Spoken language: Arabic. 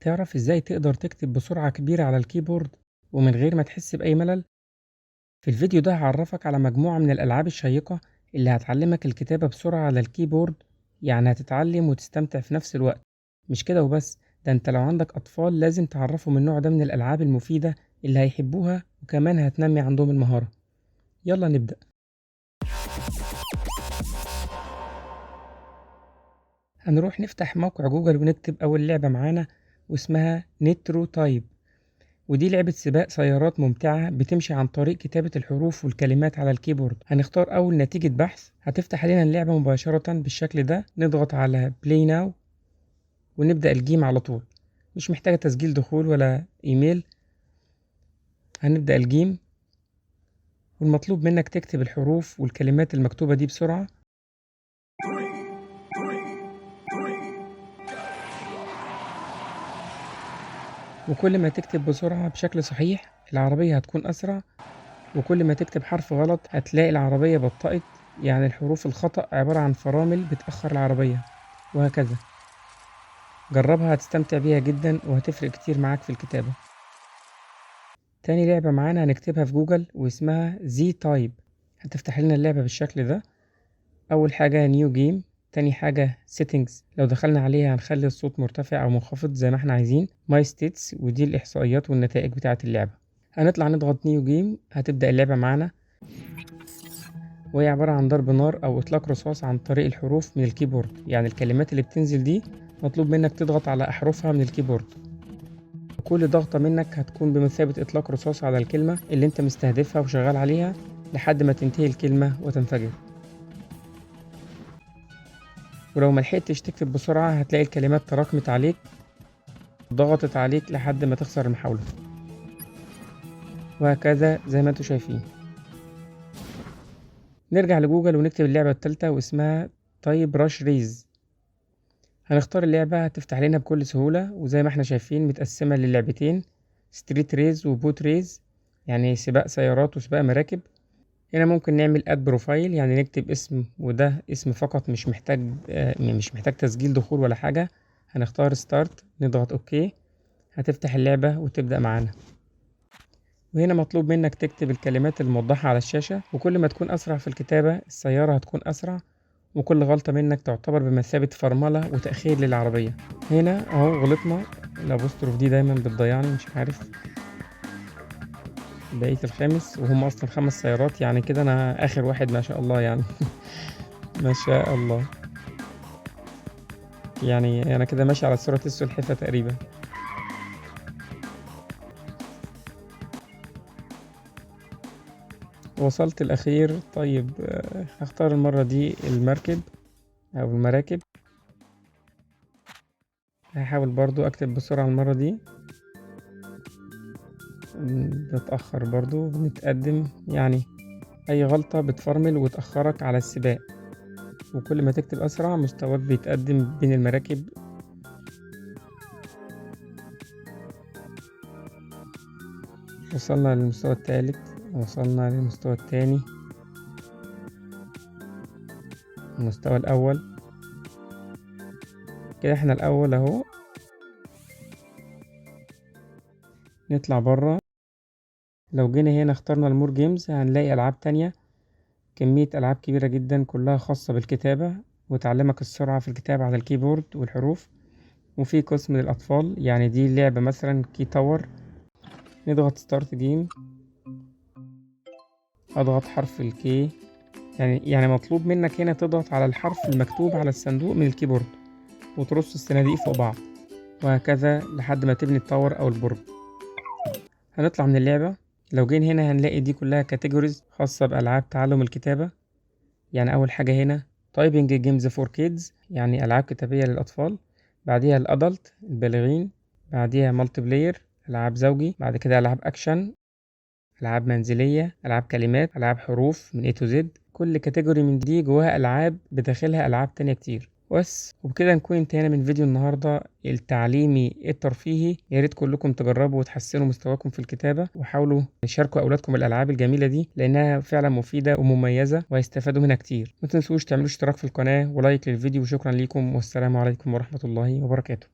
تعرف إزاي تقدر تكتب بسرعة كبيرة على الكيبورد ومن غير ما تحس بأي ملل؟ في الفيديو ده هعرفك على مجموعة من الألعاب الشيقة اللي هتعلمك الكتابة بسرعة على الكيبورد، يعني هتتعلم وتستمتع في نفس الوقت. مش كده وبس، ده انت لو عندك أطفال لازم تعرفهم النوع ده من الألعاب المفيدة اللي هيحبوها، وكمان هتنمي عندهم المهارة. يلا نبدأ. هنروح نفتح موقع جوجل ونكتب أول لعبة معانا واسمها نترو تايب، ودي لعبة سباق سيارات ممتعة بتمشي عن طريق كتابة الحروف والكلمات على الكيبورد. هنختار أول نتيجة بحث، هتفتح علينا اللعبة مباشرة بالشكل ده. نضغط على بلاي ناو ونبدأ الجيم على طول، مش محتاجة تسجيل دخول ولا إيميل. هنبدأ الجيم، والمطلوب منك تكتب الحروف والكلمات المكتوبة دي بسرعة. وكل ما تكتب بسرعة بشكل صحيح العربية هتكون أسرع، وكل ما تكتب حرف غلط هتلاقي العربية بطأت، يعني الحروف الخطأ عبارة عن فرامل بتأخر العربية، وهكذا. جربها هتستمتع بيها جدا وهتفرق كتير معاك في الكتابة. تاني لعبة معانا هنكتبها في جوجل واسمها زي تايب. هتفتح لنا اللعبة بالشكل ده. أول حاجة نيو جيم، تاني حاجة settings، لو دخلنا عليها هنخلي الصوت مرتفع أو منخفض زي ما احنا عايزين. ماي ستيتس، ودي الإحصائيات والنتائج بتاعة اللعبة. هنطلع نضغط نيو جيم، هتبدأ اللعبة معانا، وهي عبارة عن ضرب نار أو إطلاق رصاص عن طريق الحروف من الكيبورد. يعني الكلمات اللي بتنزل دي مطلوب منك تضغط على أحرفها من الكيبورد، وكل ضغطة منك هتكون بمثابة إطلاق رصاص على الكلمة اللي انت مستهدفها وشغال عليها لحد ما تنتهي الكلمة وتنفجر. ولو ملحقتش تكتب بسرعة هتلاقي الكلمات تراكمت عليك، ضغطت عليك لحد ما تخسر المحاولة، وهكذا زي ما انتوا شايفين. نرجع لجوجل ونكتب اللعبة التالتة واسمها تايب راش ريز. هنختار اللعبة، هتفتح لنا بكل سهولة، وزي ما احنا شايفين متقسمة للعبتين، ستريت ريز وبوت ريز، يعني سباق سيارات وسباق مراكب. هنا ممكن نعمل اد بروفايل، يعني نكتب اسم، وده اسم فقط، مش محتاج تسجيل دخول ولا حاجة. هنختار ستارت، نضغط اوكي، هتفتح اللعبة وتبدأ معانا. وهنا مطلوب منك تكتب الكلمات الموضحة على الشاشة، وكل ما تكون أسرع في الكتابة السيارة هتكون أسرع، وكل غلطة منك تعتبر بمثابة فرملة وتأخير للعربية. هنا اهو غلطنا، الأبوستروف دي دايما بتضيعني، مش عارف. بقية الخامس، وهم أصلا 5 سيارات، يعني كده أنا آخر واحد ما شاء الله يعني. ما شاء الله، يعني أنا كده ماشي على سرعة السلحفاة تقريبا. وصلت الأخير. طيب هختار المرة دي المركب أو المراكب. هحاول برضو أكتب بسرعة المرة دي. بتأخر برضو، بنتقدم، يعني أي غلطة بتفرمل وتأخرك على السباق، وكل ما تكتب أسرع مستواك بيتقدم بين المراكب. وصلنا للمستوى الثالث، وصلنا للمستوى الثاني، المستوى الأول. كده احنا الأول أهو. نطلع برا، لو جينا هنا اخترنا المور جيمز هنلاقي ألعاب تانية، كمية ألعاب كبيرة جدا كلها خاصة بالكتابة وتعلمك السرعة في الكتابة على الكيبورد والحروف. وفي قسم للأطفال، يعني دي لعبة مثلا كي تاور. نضغط ستارت جيم، أضغط حرف الكي، يعني مطلوب منك هنا تضغط على الحرف المكتوب على الصندوق من الكيبورد وترص الصناديق فوق بعض، وهكذا لحد ما تبني التاور أو البرج. هنطلع من اللعبة، لو جينا هنا هنلاقي دي كلها كاتيجوريز خاصة بألعاب تعلم الكتابة. يعني أول حاجة هنا تايبنج جيمز فور كيدز، يعني ألعاب كتابية للأطفال. بعديها الأدلت البالغين، بعديها مالتي بلاير ألعاب زوجي، بعد كده ألعاب أكشن، ألعاب منزلية، ألعاب كلمات، ألعاب حروف من A to Z. كل كاتيجوري من دي جواها ألعاب بداخلها ألعاب تانية كتير. وبكده نكون انتهينا من فيديو النهاردة التعليمي الترفيهي. يا ريت كلكم تجربوا وتحسنوا مستواكم في الكتابة، وحاولوا تشاركوا أولادكم الألعاب الجميلة دي لأنها فعلا مفيدة ومميزة وهيستفادوا منها كتير. ما تنسوش تعملوا اشتراك في القناة ولايك للفيديو، وشكرا لكم، والسلام عليكم ورحمة الله وبركاته.